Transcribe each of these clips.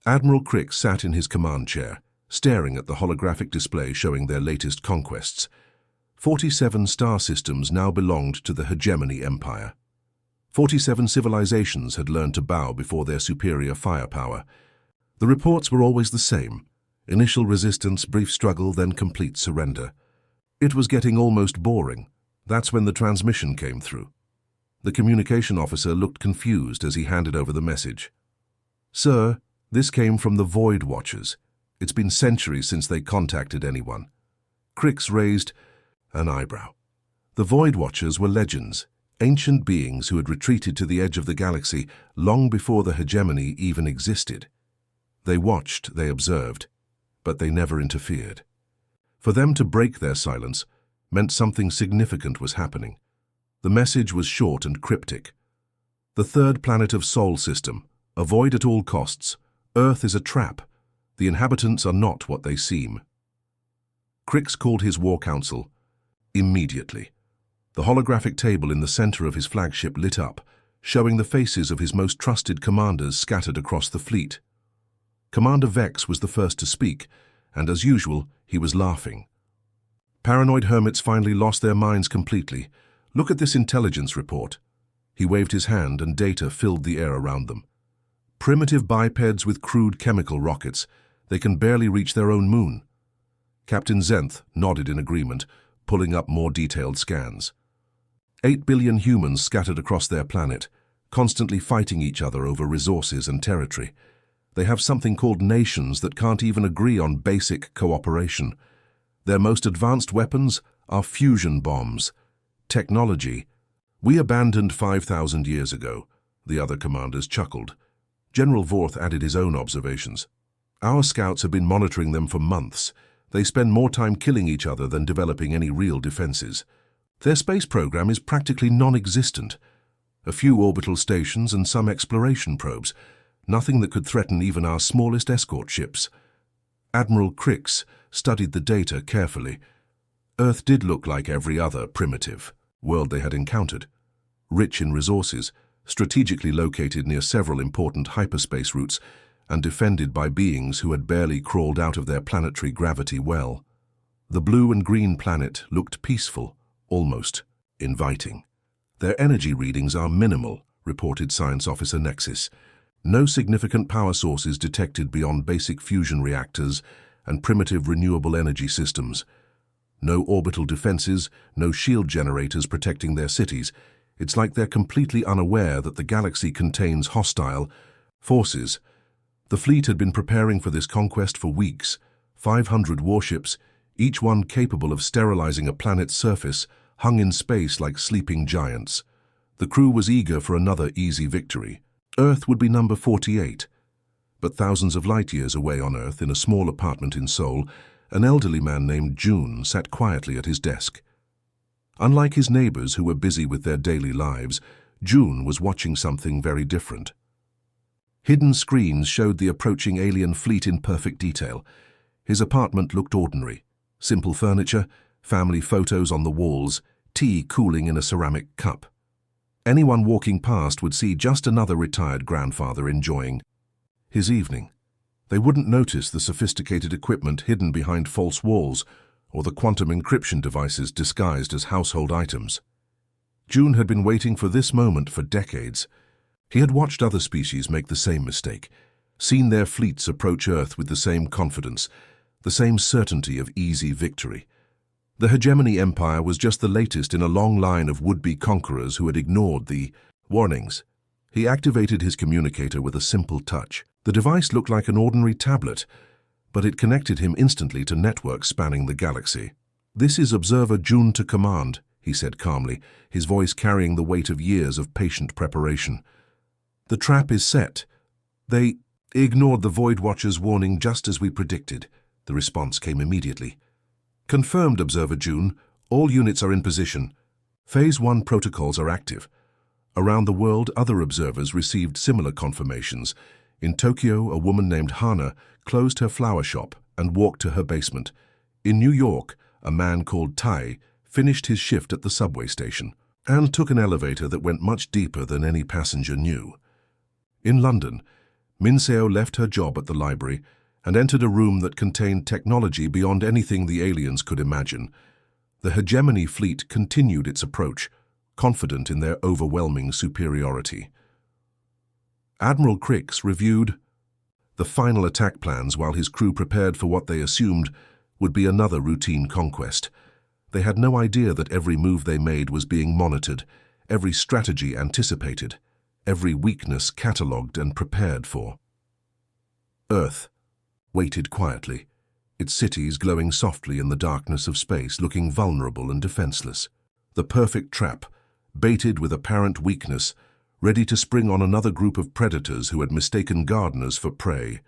Admiral Crick sat in his command chair, staring at the holographic display showing their latest conquests. 47 star systems now belonged to the Hegemony Empire. 47 civilizations had learned to bow before their superior firepower. The reports were always the same: initial resistance, brief struggle, then complete surrender. It was getting almost boring. That's when the transmission came through. The communication officer looked confused as he handed over the message. "Sir, this came from the Void Watchers. It's been centuries since they contacted anyone." Crix raised an eyebrow. The Void Watchers were legends, ancient beings who had retreated to the edge of the galaxy long before the hegemony even existed. They watched, they observed, but they never interfered. For them to break their silence meant something significant was happening. The message was short and cryptic. "The third planet of Sol system. Avoid at all costs. Earth is a trap. The inhabitants are not what they seem." Crix called his war council. Immediately. The holographic table in the center of his flagship lit up, showing the faces of his most trusted commanders scattered across the fleet. Commander Vex was the first to speak, and as usual, he was laughing. Paranoid hermits finally lost their minds completely. "Look at this intelligence report." He waved his hand and data filled the air around them. "Primitive bipeds with crude chemical rockets. They can barely reach their own moon." Captain Zenth nodded in agreement, pulling up more detailed scans. 8 billion humans scattered across their planet, constantly fighting each other over resources and territory. They have something called nations that can't even agree on basic cooperation. Their most advanced weapons are fusion bombs. Technology. "We abandoned 5,000 years ago," the other commanders chuckled. General Vorth added his own observations. "Our scouts have been monitoring them for months. They spend more time killing each other than developing any real defenses. Their space program is practically non-existent. A few orbital stations and some exploration probes. Nothing that could threaten even our smallest escort ships." Admiral Crix studied the data carefully. Earth did look like every other primitive world they had encountered. Rich in resources, strategically located near several important hyperspace routes, and defended by beings who had barely crawled out of their planetary gravity well. The blue and green planet looked peaceful, almost inviting. "Their energy readings are minimal," reported Science Officer Nexus. "No significant power sources detected beyond basic fusion reactors and primitive renewable energy systems. No orbital defenses, no shield generators protecting their cities. It's like they're completely unaware that the galaxy contains hostile forces." The fleet had been preparing for this conquest for weeks. 500 warships, each one capable of sterilizing a planet's surface, hung in space like sleeping giants. The crew was eager for another easy victory. Earth would be number 48. But thousands of light years away on Earth, in a small apartment in Sol, an elderly man named June sat quietly at his desk. Unlike his neighbors who were busy with their daily lives, June was watching something very different. Hidden screens showed the approaching alien fleet in perfect detail. His apartment looked ordinary. Simple furniture, family photos on the walls, tea cooling in a ceramic cup. Anyone walking past would see just another retired grandfather enjoying his evening. They wouldn't notice the sophisticated equipment hidden behind false walls or the quantum encryption devices disguised as household items. June had been waiting for this moment for decades. He had watched other species make the same mistake, seen their fleets approach Earth with the same confidence, the same certainty of easy victory. The Hegemony Empire was just the latest in a long line of would-be conquerors who had ignored the warnings. He activated his communicator with a simple touch. The device looked like an ordinary tablet, but it connected him instantly to networks spanning the galaxy. "This is Observer June to command," he said calmly, his voice carrying the weight of years of patient preparation. "The trap is set. They ignored the Void Watcher's warning just as we predicted." The response came immediately. "Confirmed, Observer June. All units are in position. Phase 1 protocols are active." Around the world, other observers received similar confirmations. In Tokyo, a woman named Hana closed her flower shop and walked to her basement. In New York, a man called Tai finished his shift at the subway station and took an elevator that went much deeper than any passenger knew. In London, Minseo left her job at the library and entered a room that contained technology beyond anything the aliens could imagine. The hegemony fleet continued its approach, confident in their overwhelming superiority. Admiral Crix reviewed the final attack plans while his crew prepared for what they assumed would be another routine conquest. They had no idea that every move they made was being monitored, every strategy anticipated, every weakness catalogued and prepared for. Earth waited quietly, its cities glowing softly in the darkness of space, looking vulnerable and defenseless. The perfect trap, baited with apparent weakness, ready to spring on another group of predators who had mistaken gardeners for prey.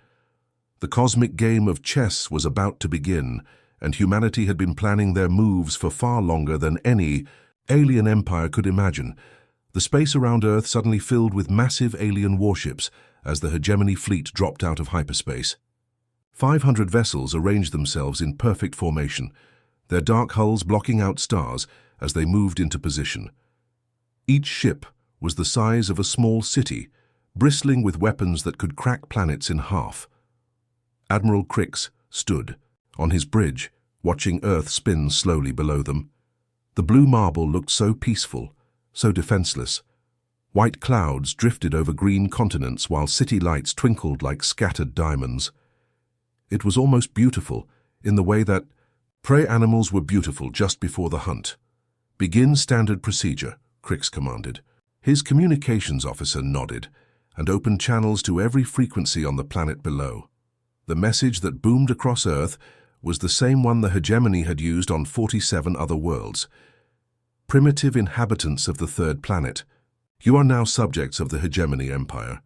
The cosmic game of chess was about to begin, and humanity had been planning their moves for far longer than any alien empire could imagine. The space around Earth suddenly filled with massive alien warships as the hegemony fleet dropped out of hyperspace. 500 vessels arranged themselves in perfect formation, their dark hulls blocking out stars as they moved into position. Each ship was the size of a small city, bristling with weapons that could crack planets in half. Admiral Crix stood on his bridge, watching Earth spin slowly below them. The blue marble looked so peaceful, so defenseless. White clouds drifted over green continents while city lights twinkled like scattered diamonds. It was almost beautiful, in the way that prey animals were beautiful just before the hunt. "Begin standard procedure," Crix commanded. His communications officer nodded and opened channels to every frequency on the planet below. The message that boomed across Earth was the same one the hegemony had used on 47 other worlds. "Primitive inhabitants of the third planet, you are now subjects of the hegemony empire.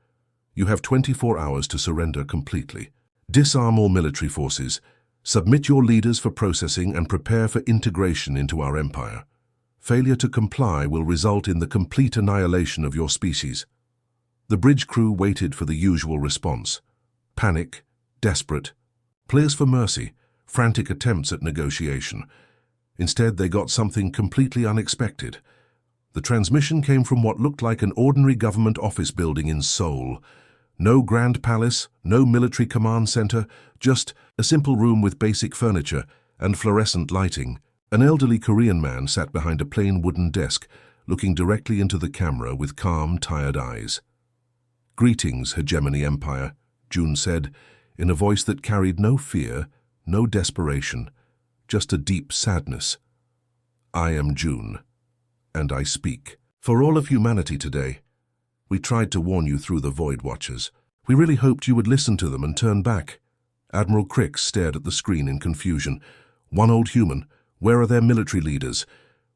You have 24 hours to surrender completely. Disarm all military forces, submit your leaders for processing, and prepare for integration into our empire. Failure to comply will result in the complete annihilation of your species." The bridge crew waited for the usual response. Panic, desperate, pleas for mercy, frantic attempts at negotiation. Instead, they got something completely unexpected. The transmission came from what looked like an ordinary government office building in Seoul. No grand palace, no military command center, just a simple room with basic furniture and fluorescent lighting. An elderly Korean man sat behind a plain wooden desk, looking directly into the camera with calm, tired eyes. "Greetings, Hegemony Empire," June said, in a voice that carried no fear, no desperation, just a deep sadness. "I am June, and I speak for all of humanity today. We tried to warn you through the Void Watchers. We really hoped you would listen to them and turn back." Admiral Crix stared at the screen in confusion. One old human. Where are their military leaders?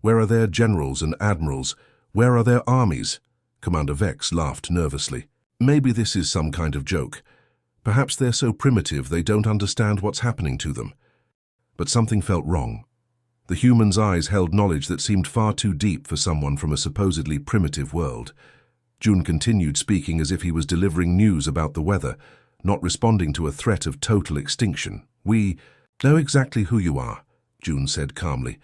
Where are their generals and admirals? Where are their armies? Commander Vex laughed nervously. "Maybe this is some kind of joke. Perhaps they're so primitive they don't understand what's happening to them." But something felt wrong. The human's eyes held knowledge that seemed far too deep for someone from a supposedly primitive world. June continued speaking as if he was delivering news about the weather, not responding to a threat of total extinction. "We know exactly who you are," June said calmly.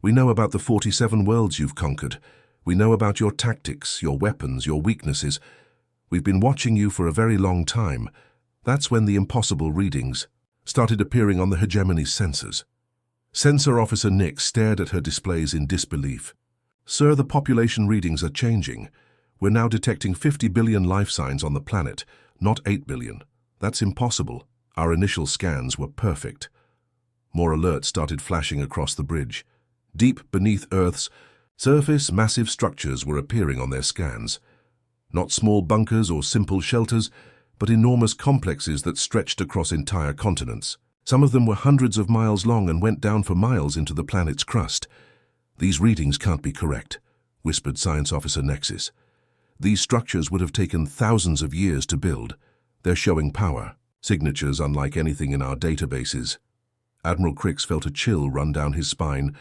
"We know about the 47 worlds you've conquered. We know about your tactics, your weapons, your weaknesses. We've been watching you for a very long time." That's when the impossible readings started appearing on the hegemony's sensors. Sensor Officer Nick stared at her displays in disbelief. "Sir, the population readings are changing. We're now detecting 50 billion life signs on the planet, not 8 billion. That's impossible. Our initial scans were perfect." More alerts started flashing across the bridge. Deep beneath Earth's surface, massive structures were appearing on their scans. Not small bunkers or simple shelters, but enormous complexes that stretched across entire continents. Some of them were hundreds of miles long and went down for miles into the planet's crust. "These readings can't be correct," whispered Science Officer Nexus. "These structures would have taken thousands of years to build. They're showing power, signatures unlike anything in our databases." Admiral Crix felt a chill run down his spine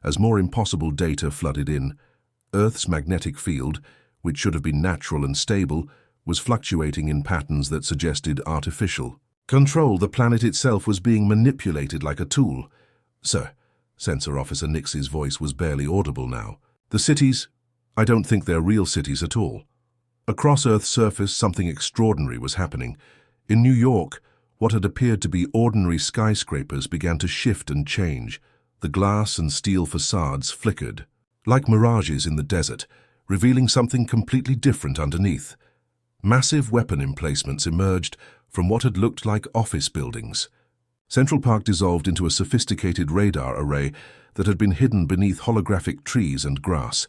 as more impossible data flooded in. Earth's magnetic field, which should have been natural and stable, was fluctuating in patterns that suggested artificial control. The planet itself was being manipulated like a tool. "Sir," Sensor Officer Nix's voice was barely audible now. "The cities, I don't think they're real cities at all. Across Earth's surface, something extraordinary was happening. In New York, what had appeared to be ordinary skyscrapers began to shift and change. The glass and steel facades flickered, like mirages in the desert, revealing something completely different underneath. Massive weapon emplacements emerged from what had looked like office buildings. Central Park dissolved into a sophisticated radar array that had been hidden beneath holographic trees and grass.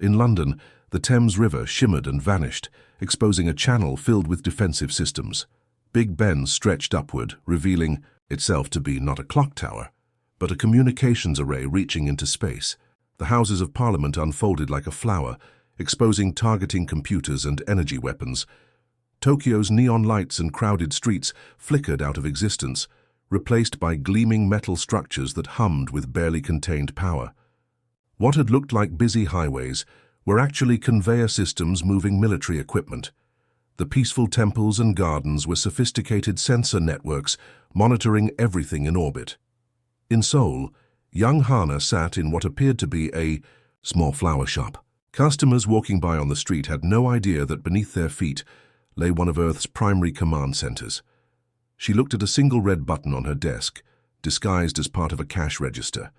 In London, the Thames River shimmered and vanished, exposing a channel filled with defensive systems. Big Ben stretched upward, revealing itself to be not a clock tower, but a communications array reaching into space. The Houses of Parliament unfolded like a flower, exposing targeting computers and energy weapons. Tokyo's neon lights and crowded streets flickered out of existence, replaced by gleaming metal structures that hummed with barely contained power. What had looked like busy highways were actually conveyor systems moving military equipment. The peaceful temples and gardens were sophisticated sensor networks monitoring everything in orbit. In Seoul, young Hana sat in what appeared to be a small flower shop. Customers walking by on the street had no idea that beneath their feet lay one of Earth's primary command centers. She looked at a single red button on her desk, disguised as part of a cash register.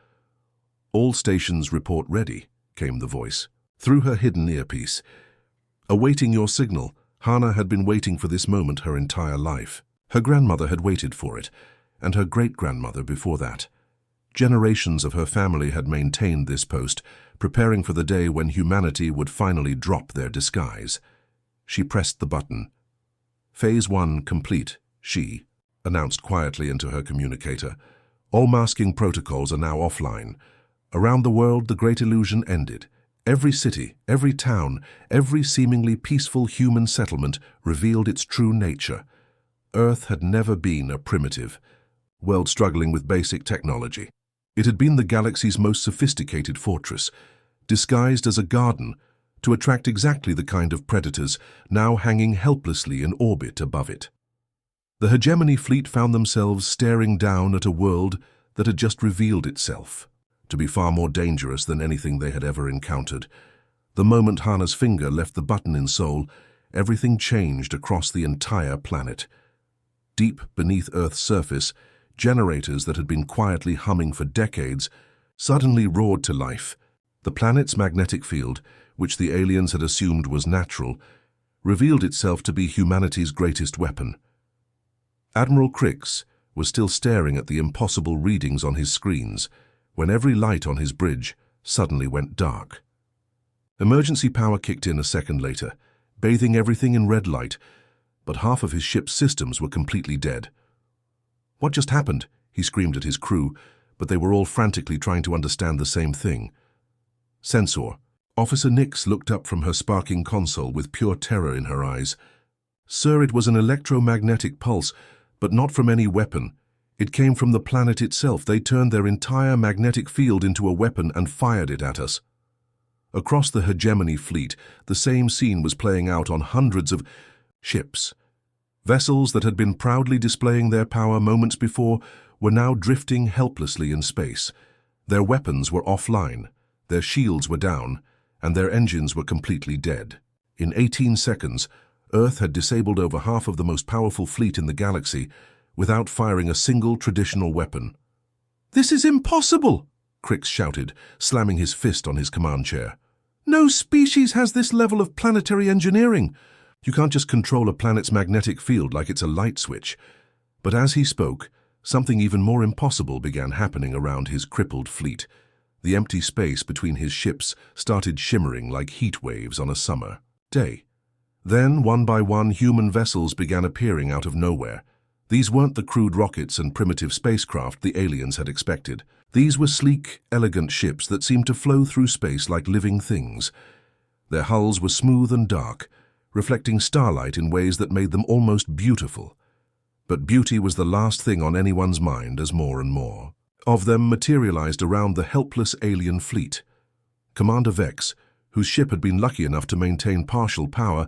"All stations report ready," came the voice, through her hidden earpiece. Awaiting your signal, Hana had been waiting for this moment her entire life. Her grandmother had waited for it, and her great-grandmother before that. Generations of her family had maintained this post, preparing for the day when humanity would finally drop their disguise. She pressed the button. "Phase 1 complete," she announced quietly into her communicator. "All masking protocols are now offline. Around the world, the great illusion ended. Every city, every town, every seemingly peaceful human settlement revealed its true nature. Earth had never been a primitive world struggling with basic technology. It had been the galaxy's most sophisticated fortress, disguised as a garden to attract exactly the kind of predators now hanging helplessly in orbit above it. The hegemony fleet found themselves staring down at a world that had just revealed itself to be far more dangerous than anything they had ever encountered. The moment Hana's finger left the button in Seoul, everything changed across the entire planet. Deep beneath Earth's surface, generators that had been quietly humming for decades suddenly roared to life. The planet's magnetic field, which the aliens had assumed was natural, revealed itself to be humanity's greatest weapon. Admiral Crix was still staring at the impossible readings on his screens when every light on his bridge suddenly went dark. Emergency power kicked in a second later, bathing everything in red light, but half of his ship's systems were completely dead. "What just happened?" he screamed at his crew, but they were all frantically trying to understand the same thing. "Sensor." Officer Nix looked up from her sparking console with pure terror in her eyes. "Sir, it was an electromagnetic pulse, but not from any weapon. It came from the planet itself. They turned their entire magnetic field into a weapon and fired it at us." Across the hegemony fleet, the same scene was playing out on hundreds of ships. Vessels that had been proudly displaying their power moments before were now drifting helplessly in space. Their weapons were offline, their shields were down, and their engines were completely dead. In 18 seconds, Earth had disabled over half of the most powerful fleet in the galaxy without firing a single traditional weapon. "This is impossible!" Crix shouted, slamming his fist on his command chair. "No species has this level of planetary engineering. You can't just control a planet's magnetic field like it's a light switch." But as he spoke, something even more impossible began happening around his crippled fleet. The empty space between his ships started shimmering like heat waves on a summer day. Then, one by one, human vessels began appearing out of nowhere. These weren't the crude rockets and primitive spacecraft the aliens had expected. These were sleek, elegant ships that seemed to flow through space like living things. Their hulls were smooth and dark, reflecting starlight in ways that made them almost beautiful. But beauty was the last thing on anyone's mind as more and more of them materialized around the helpless alien fleet. Commander Vex, whose ship had been lucky enough to maintain partial power,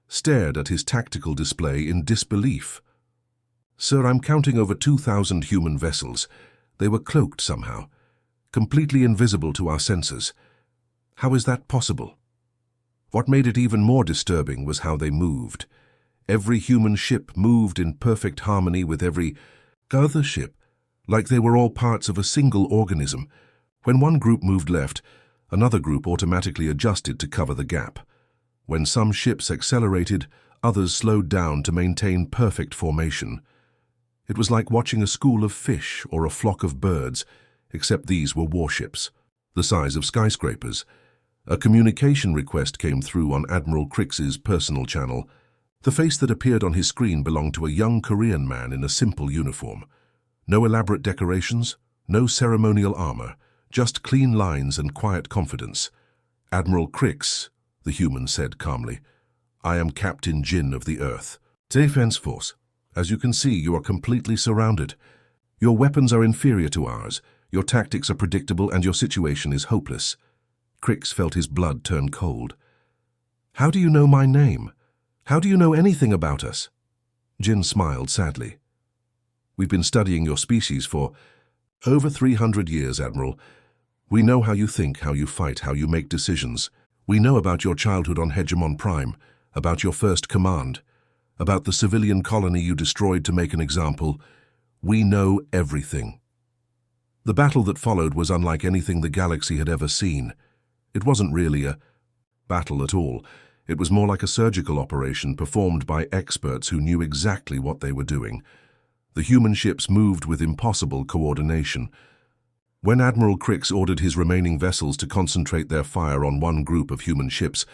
stared at his tactical display in disbelief. "Sir, I'm counting over 2,000 human vessels. They were cloaked somehow, completely invisible to our sensors. How is that possible?" What made it even more disturbing was how they moved. Every human ship moved in perfect harmony with every other ship, like they were all parts of a single organism. When one group moved left, another group automatically adjusted to cover the gap. When some ships accelerated, others slowed down to maintain perfect formation. It was like watching a school of fish or a flock of birds, except these were warships, the size of skyscrapers. A communication request came through on Admiral Cricks's personal channel. The face that appeared on his screen belonged to a young Korean man in a simple uniform. No elaborate decorations, no ceremonial armor, just clean lines and quiet confidence. "Admiral Cricks," the human said calmly, "I am Captain Jin of the Earth. Defense Force. As you can see, you are completely surrounded. Your weapons are inferior to ours, your tactics are predictable, and your situation is hopeless." Cricks felt his blood turn cold. "How do you know my name? How do you know anything about us?" Jin smiled sadly. "We've been studying your species for over 300 years, Admiral. We know how you think, how you fight, how you make decisions. We know about your childhood on Hegemon Prime, about your first command, about the civilian colony you destroyed to make an example. We know everything." The battle that followed was unlike anything the galaxy had ever seen. It wasn't really a battle at all. It was more like a surgical operation performed by experts who knew exactly what they were doing. The human ships moved with impossible coordination. When Admiral Cricks ordered his remaining vessels to concentrate their fire on one group of human ships,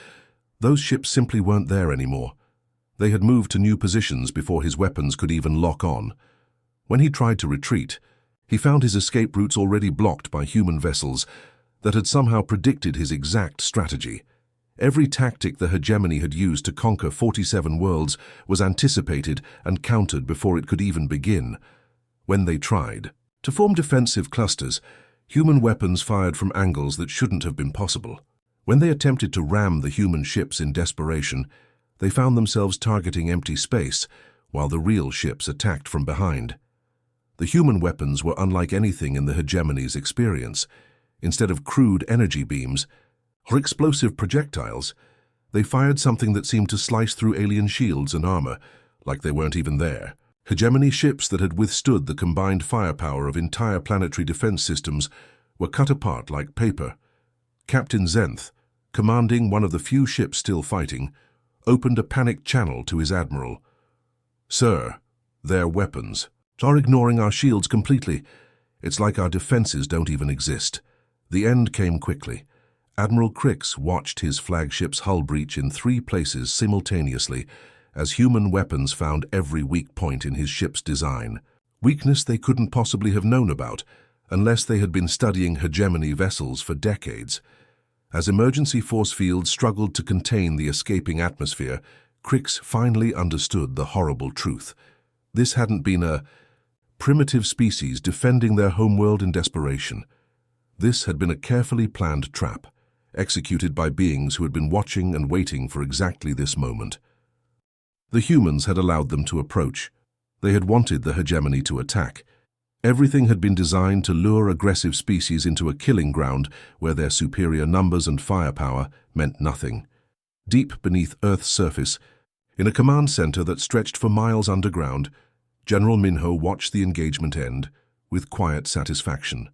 those ships simply weren't there anymore. They had moved to new positions before his weapons could even lock on. When he tried to retreat, he found his escape routes already blocked by human vessels that had somehow predicted his exact strategy. Every tactic the hegemony had used to conquer 47 worlds was anticipated and countered before it could even begin. When they tried to form defensive clusters, human weapons fired from angles that shouldn't have been possible. When they attempted to ram the human ships in desperation, they found themselves targeting empty space, while the real ships attacked from behind. The human weapons were unlike anything in the hegemony's experience. Instead of crude energy beams or explosive projectiles, they fired something that seemed to slice through alien shields and armor, like they weren't even there. Hegemony ships that had withstood the combined firepower of entire planetary defense systems were cut apart like paper. Captain Zenth, commanding one of the few ships still fighting, opened a panicked channel to his admiral. "Sir, their weapons are ignoring our shields completely. It's like our defenses don't even exist." The end came quickly. Admiral Cricks watched his flagship's hull breach in 3 places simultaneously as human weapons found every weak point in his ship's design. Weakness they couldn't possibly have known about unless they had been studying hegemony vessels for decades. As emergency force fields struggled to contain the escaping atmosphere, Cricks finally understood the horrible truth. This hadn't been a primitive species defending their homeworld in desperation. This had been a carefully planned trap, executed by beings who had been watching and waiting for exactly this moment. The humans had allowed them to approach. They had wanted the hegemony to attack. Everything had been designed to lure aggressive species into a killing ground where their superior numbers and firepower meant nothing. Deep beneath Earth's surface, in a command center that stretched for miles underground, General Minho watched the engagement end with quiet satisfaction.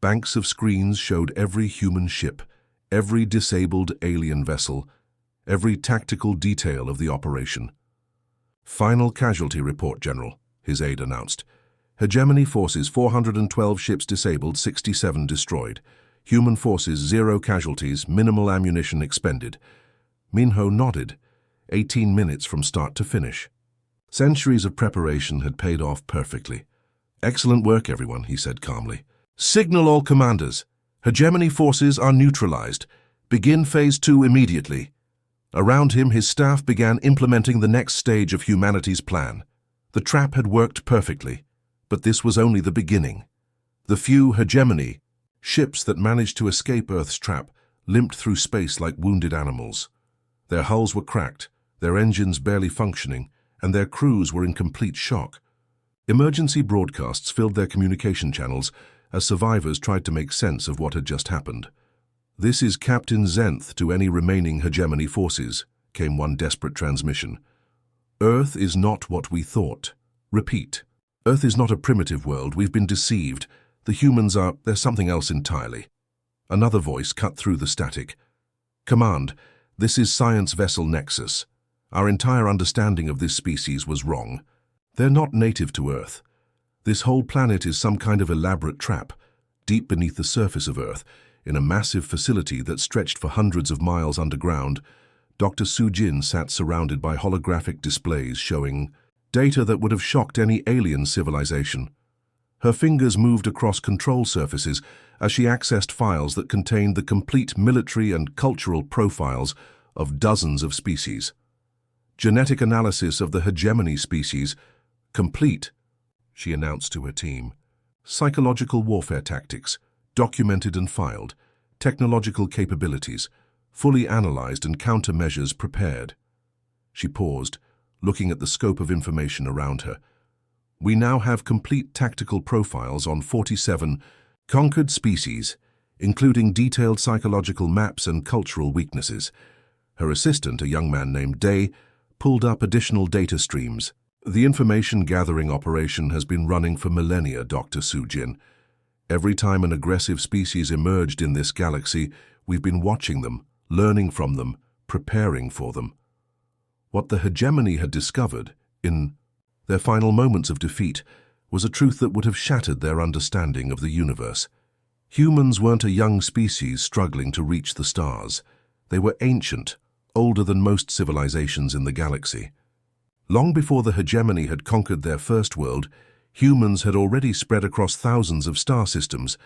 Banks of screens showed every human ship, every disabled alien vessel, every tactical detail of the operation. "Final casualty report, General," his aide announced. "Hegemony forces 412 ships disabled, 67 destroyed. Human forces 0 casualties, minimal ammunition expended." Minho nodded, 18 minutes from start to finish. Centuries of preparation had paid off perfectly. "Excellent work, everyone," he said calmly. "Signal all commanders. Hegemony forces are neutralized. Begin Phase 2 immediately." Around him, his staff began implementing the next stage of humanity's plan. The trap had worked perfectly, but this was only the beginning. The few hegemony ships that managed to escape Earth's trap limped through space like wounded animals. Their hulls were cracked, their engines barely functioning, and their crews were in complete shock. Emergency broadcasts filled their communication channels as survivors tried to make sense of what had just happened. "This is Captain Zenth to any remaining hegemony forces," came one desperate transmission. "Earth is not what we thought. Repeat. Earth is not a primitive world. We've been deceived. The humans they're something else entirely." Another voice cut through the static. "Command, this is Science Vessel Nexus. Our entire understanding of this species was wrong. They're not native to Earth. This whole planet is some kind of elaborate trap, deep beneath the surface of Earth, in a massive facility that stretched for hundreds of miles underground." Dr. Sujin sat surrounded by holographic displays showing data that would have shocked any alien civilization. Her fingers moved across control surfaces as she accessed files that contained the complete military and cultural profiles of dozens of species. "Genetic analysis of the hegemony species, complete," she announced to her team. "Psychological warfare tactics, documented and filed. Technological capabilities, fully analyzed and countermeasures prepared." She paused, looking at the scope of information around her. "We now have complete tactical profiles on 47 conquered species, including detailed psychological maps and cultural weaknesses." Her assistant, a young man named Day, pulled up additional data streams. "The information-gathering operation has been running for millennia, Dr. Sujin. Every time an aggressive species emerged in this galaxy, we've been watching them, learning from them, preparing for them." What the hegemony had discovered, in their final moments of defeat, was a truth that would have shattered their understanding of the universe. Humans weren't a young species struggling to reach the stars. They were ancient, older than most civilizations in the galaxy. Long before the hegemony had conquered their first world, humans had already spread across thousands of star systems,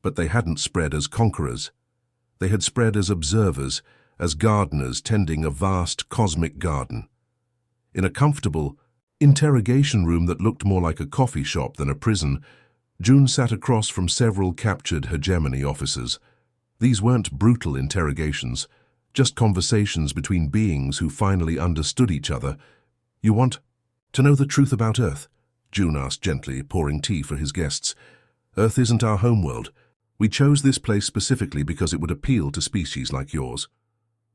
but they hadn't spread as conquerors. They had spread as observers, as gardeners tending a vast cosmic garden. In a comfortable interrogation room that looked more like a coffee shop than a prison, June sat across from several captured hegemony officers. These weren't brutal interrogations, just conversations between beings who finally understood each other. "You want to know the truth about Earth?" June asked gently, pouring tea for his guests. "Earth isn't our homeworld. We chose this place specifically because it would appeal to species like yours."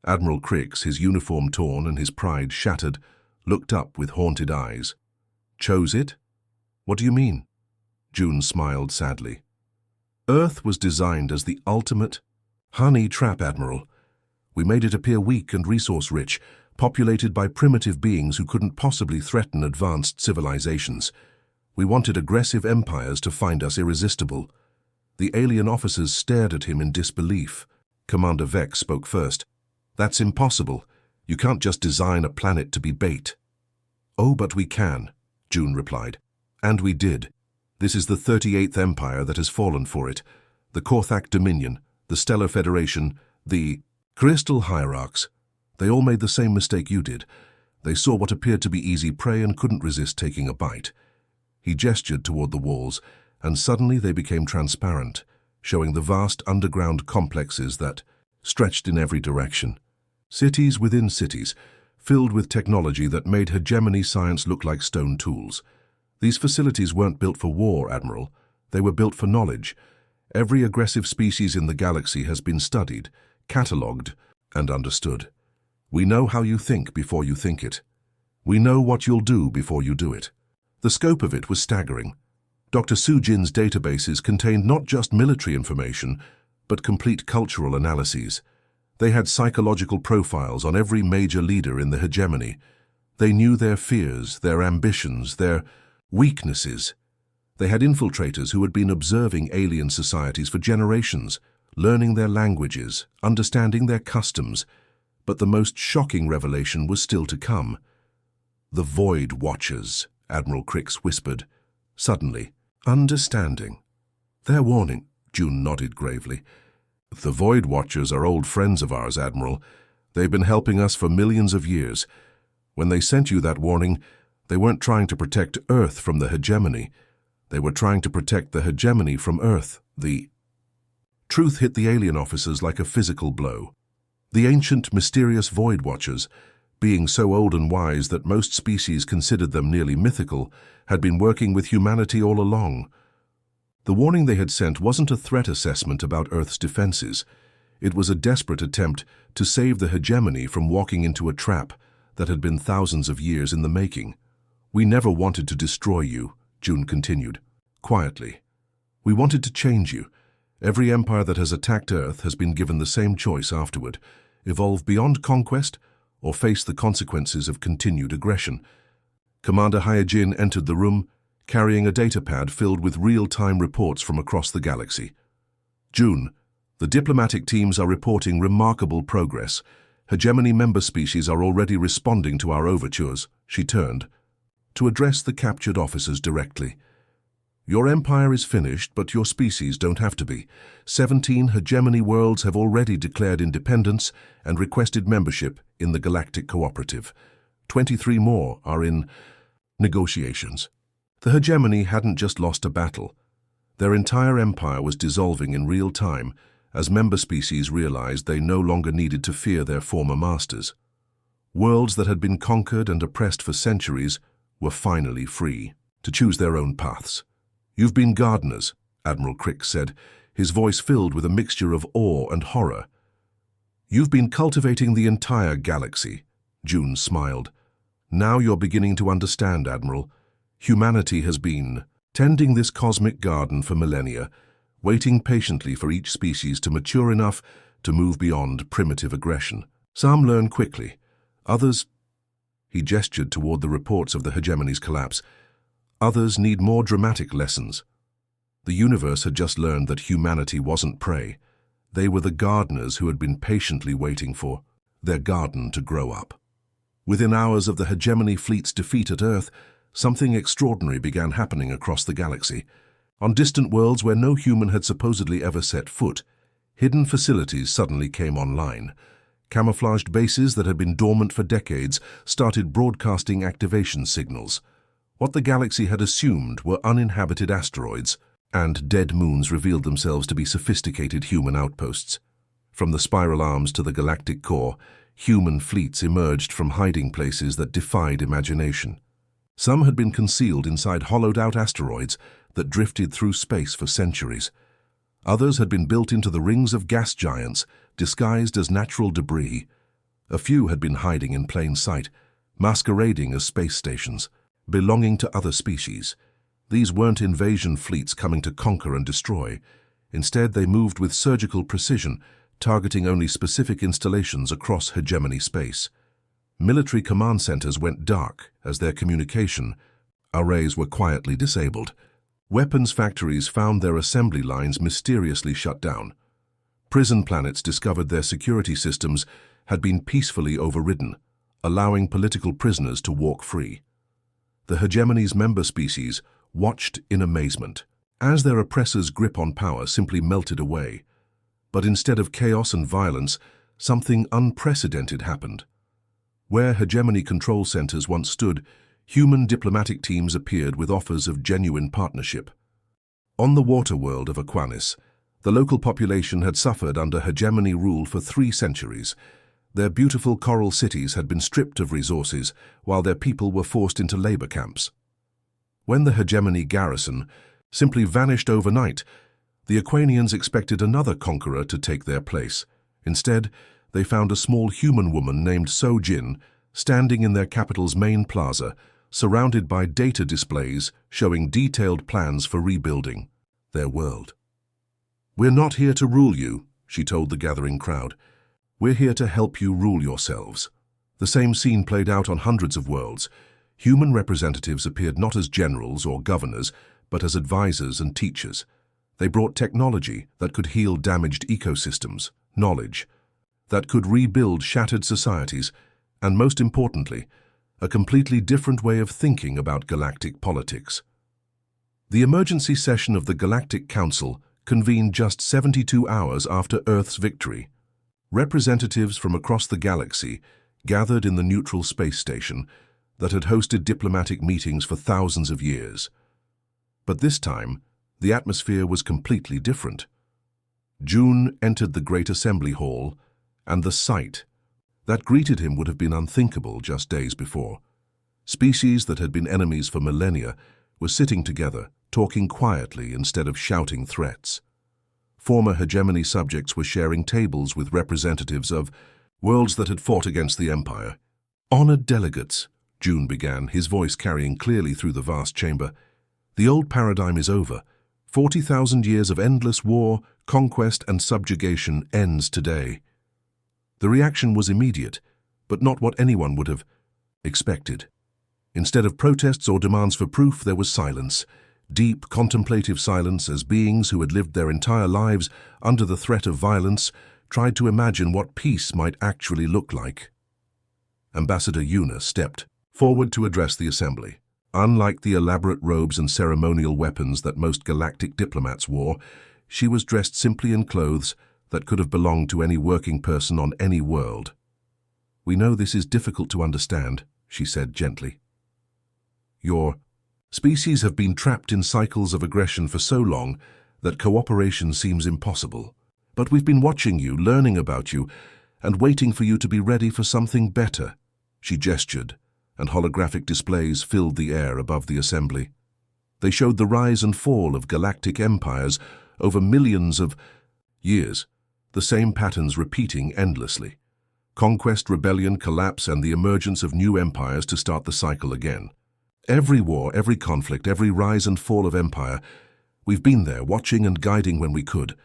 Admiral Crix, his uniform torn and his pride shattered, looked up with haunted eyes. "Chose it? What do you mean?" June smiled sadly. "Earth was designed as the ultimate honey trap, Admiral. We made it appear weak and resource-rich, populated by primitive beings who couldn't possibly threaten advanced civilizations. We wanted aggressive empires to find us irresistible." The alien officers stared at him in disbelief. Commander Vex spoke first. "That's impossible. You can't just design a planet to be bait." "Oh, but we can," June replied. "And we did. This is the 38th Empire that has fallen for it. The Korthak Dominion, the Stellar Federation, the Crystal Hierarchs. They all made the same mistake you did. They saw what appeared to be easy prey and couldn't resist taking a bite." He gestured toward the walls, and suddenly they became transparent, showing the vast underground complexes that stretched in every direction. Cities within cities, filled with technology that made hegemony science look like stone tools. These facilities weren't built for war, Admiral. They were built for knowledge. Every aggressive species in the galaxy has been studied, catalogued, and understood. We know how you think before you think it. We know what you'll do before you do it. The scope of it was staggering. Dr. Sujin's databases contained not just military information, but complete cultural analyses. They had psychological profiles on every major leader in the hegemony. They knew their fears, their ambitions, their weaknesses. They had infiltrators who had been observing alien societies for generations, learning their languages, understanding their customs. But the most shocking revelation was still to come. "The Void Watchers," Admiral Crix whispered. Suddenly, understanding. "Their warning," June nodded gravely. "The Void Watchers are old friends of ours, Admiral. They've been helping us for millions of years. When they sent you that warning, they weren't trying to protect Earth from the hegemony. They were trying to protect the hegemony from Earth." The truth hit the alien officers like a physical blow. The ancient, mysterious Void Watchers, being so old and wise that most species considered them nearly mythical, had been working with humanity all along. The warning they had sent wasn't a threat assessment about Earth's defenses. It was a desperate attempt to save the hegemony from walking into a trap that had been thousands of years in the making. "We never wanted to destroy you," June continued, quietly. "We wanted to change you. Every empire that has attacked Earth has been given the same choice afterward: evolve beyond conquest or face the consequences of continued aggression." Commander Hyojin entered the room, carrying a datapad filled with real-time reports from across the galaxy. "June, the diplomatic teams are reporting remarkable progress. Hegemony member species are already responding to our overtures." She turned to address the captured officers directly. "Your empire is finished, but your species don't have to be. 17 hegemony worlds have already declared independence and requested membership in the Galactic Cooperative. 23 more are in negotiations." The hegemony hadn't just lost a battle. Their entire empire was dissolving in real time as member species realized they no longer needed to fear their former masters. Worlds that had been conquered and oppressed for centuries were finally free to choose their own paths. "You've been gardeners," Admiral Crick said, his voice filled with a mixture of awe and horror. "You've been cultivating the entire galaxy," June smiled. "Now you're beginning to understand, Admiral. Humanity has been tending this cosmic garden for millennia, waiting patiently for each species to mature enough to move beyond primitive aggression. Some learn quickly, others—" he gestured toward the reports of the hegemony's collapse. "Others need more dramatic lessons." The universe had just learned that humanity wasn't prey. They were the gardeners who had been patiently waiting for their garden to grow up. Within hours of the hegemony fleet's defeat at Earth, something extraordinary began happening across the galaxy. On distant worlds where no human had supposedly ever set foot, hidden facilities suddenly came online. Camouflaged bases that had been dormant for decades started broadcasting activation signals. What the galaxy had assumed were uninhabited asteroids, and dead moons revealed themselves to be sophisticated human outposts. From the spiral arms to the galactic core, human fleets emerged from hiding places that defied imagination. Some had been concealed inside hollowed-out asteroids that drifted through space for centuries. Others had been built into the rings of gas giants, disguised as natural debris. A few had been hiding in plain sight, masquerading as space stations, belonging to other species. These weren't invasion fleets coming to conquer and destroy. Instead, they moved with surgical precision, targeting only specific installations across hegemony space. Military command centers went dark as their communication arrays were quietly disabled. Weapons factories found their assembly lines mysteriously shut down. Prison planets discovered their security systems had been peacefully overridden, allowing political prisoners to walk free. The hegemony's member species watched in amazement as their oppressors' grip on power simply melted away. But instead of chaos and violence, something unprecedented happened. Where hegemony control centers once stood, human diplomatic teams appeared with offers of genuine partnership. On the water world of Aquanis, the local population had suffered under hegemony rule for 3 centuries. Their beautiful coral cities had been stripped of resources, while their people were forced into labor camps. When the hegemony garrison simply vanished overnight, the Aquanians expected another conqueror to take their place. Instead, they found a small human woman named So-Jin standing in their capital's main plaza, surrounded by data displays showing detailed plans for rebuilding their world. "We're not here to rule you," she told the gathering crowd. "We're here to help you rule yourselves." The same scene played out on hundreds of worlds. Human representatives appeared not as generals or governors, but as advisors and teachers. They brought technology that could heal damaged ecosystems, knowledge that could rebuild shattered societies, and most importantly, a completely different way of thinking about galactic politics. The emergency session of the Galactic Council convened just 72 hours after Earth's victory. Representatives from across the galaxy gathered in the neutral space station that had hosted diplomatic meetings for thousands of years. But this time, the atmosphere was completely different. June entered the Great Assembly Hall, and the sight that greeted him would have been unthinkable just days before. Species that had been enemies for millennia were sitting together, talking quietly instead of shouting threats. Former hegemony subjects were sharing tables with representatives of worlds that had fought against the Empire. "Honored delegates," June began, his voice carrying clearly through the vast chamber. "The old paradigm is over. 40,000 years of endless war, conquest, and subjugation ends today." The reaction was immediate, but not what anyone would have expected. Instead of protests or demands for proof, there was silence. Deep, contemplative silence as beings who had lived their entire lives under the threat of violence tried to imagine what peace might actually look like. Ambassador Yuna stepped forward to address the assembly. Unlike the elaborate robes and ceremonial weapons that most galactic diplomats wore, she was dressed simply in clothes that could have belonged to any working person on any world. "We know this is difficult to understand," she said gently. "Your species have been trapped in cycles of aggression for so long that cooperation seems impossible. But we've been watching you, learning about you, and waiting for you to be ready for something better." She gestured, and holographic displays filled the air above the assembly. They showed the rise and fall of galactic empires over millions of years, the same patterns repeating endlessly. Conquest, rebellion, collapse, and the emergence of new empires to start the cycle again. Every war, every conflict, every rise and fall of empire, we've been there, watching and guiding when we could.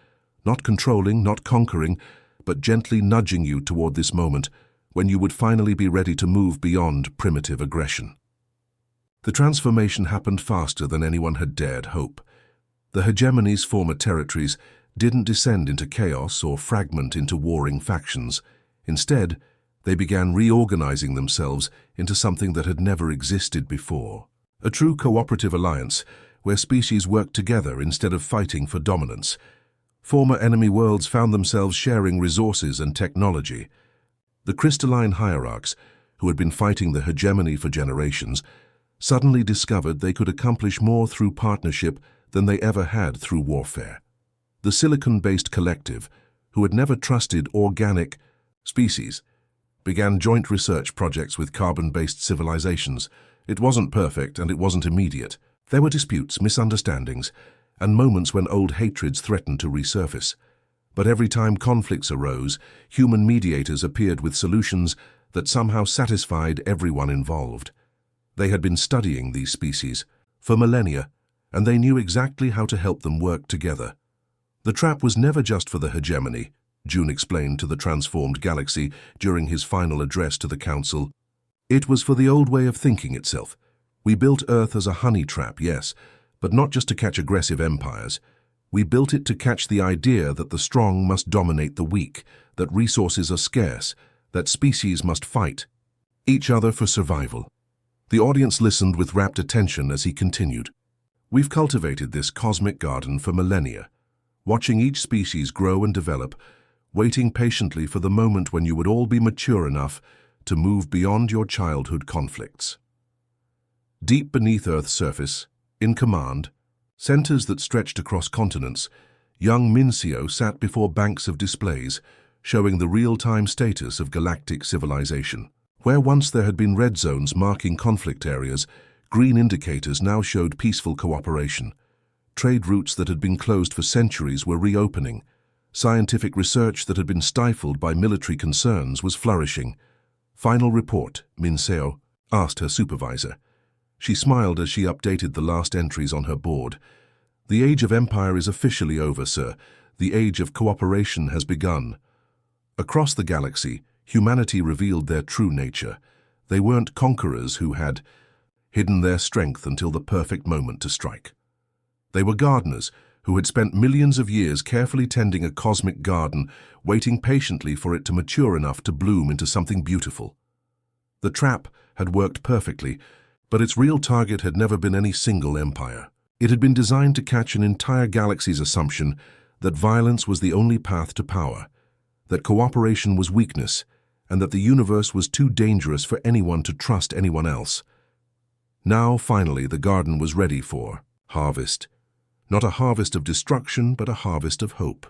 Not controlling, not conquering, but gently nudging you toward this moment when you would finally be ready to move beyond primitive aggression. The transformation happened faster than anyone had dared hope. The hegemony's former territories didn't descend into chaos or fragment into warring factions. Instead, they began reorganizing themselves into something that had never existed before. A true cooperative alliance where species worked together instead of fighting for dominance. Former enemy worlds found themselves sharing resources and technology. The crystalline hierarchs, who had been fighting the hegemony for generations, suddenly discovered they could accomplish more through partnership than they ever had through warfare. The silicon-based collective, who had never trusted organic species, began joint research projects with carbon-based civilizations. It wasn't perfect and it wasn't immediate. There were disputes, misunderstandings, and moments when old hatreds threatened to resurface. But every time conflicts arose, human mediators appeared with solutions that somehow satisfied everyone involved. They had been studying these species for millennia, and they knew exactly how to help them work together. The trap was never just for the hegemony, June explained to the transformed galaxy during his final address to the Council. It was for the old way of thinking itself. We built Earth as a honey trap, yes, but not just to catch aggressive empires. We built it to catch the idea that the strong must dominate the weak, that resources are scarce, that species must fight each other for survival. The audience listened with rapt attention as he continued. "We've cultivated this cosmic garden for millennia, watching each species grow and develop, waiting patiently for the moment when you would all be mature enough to move beyond your childhood conflicts." Deep beneath Earth's surface, in command, centers that stretched across continents, young Mincio sat before banks of displays, showing the real-time status of galactic civilization. Where once there had been red zones marking conflict areas, green indicators now showed peaceful cooperation. Trade routes that had been closed for centuries were reopening. Scientific research that had been stifled by military concerns was flourishing. "Final report," Mincio asked her supervisor. She smiled as she updated the last entries on her board. "The age of empire is officially over, sir. The age of cooperation has begun." Across the galaxy, humanity revealed their true nature. They weren't conquerors who had hidden their strength until the perfect moment to strike. They were gardeners who had spent millions of years carefully tending a cosmic garden, waiting patiently for it to mature enough to bloom into something beautiful. The trap had worked perfectly, but its real target had never been any single empire. It had been designed to catch an entire galaxy's assumption that violence was the only path to power, that cooperation was weakness, and that the universe was too dangerous for anyone to trust anyone else. Now, finally, the garden was ready for harvest. Not a harvest of destruction, but a harvest of hope.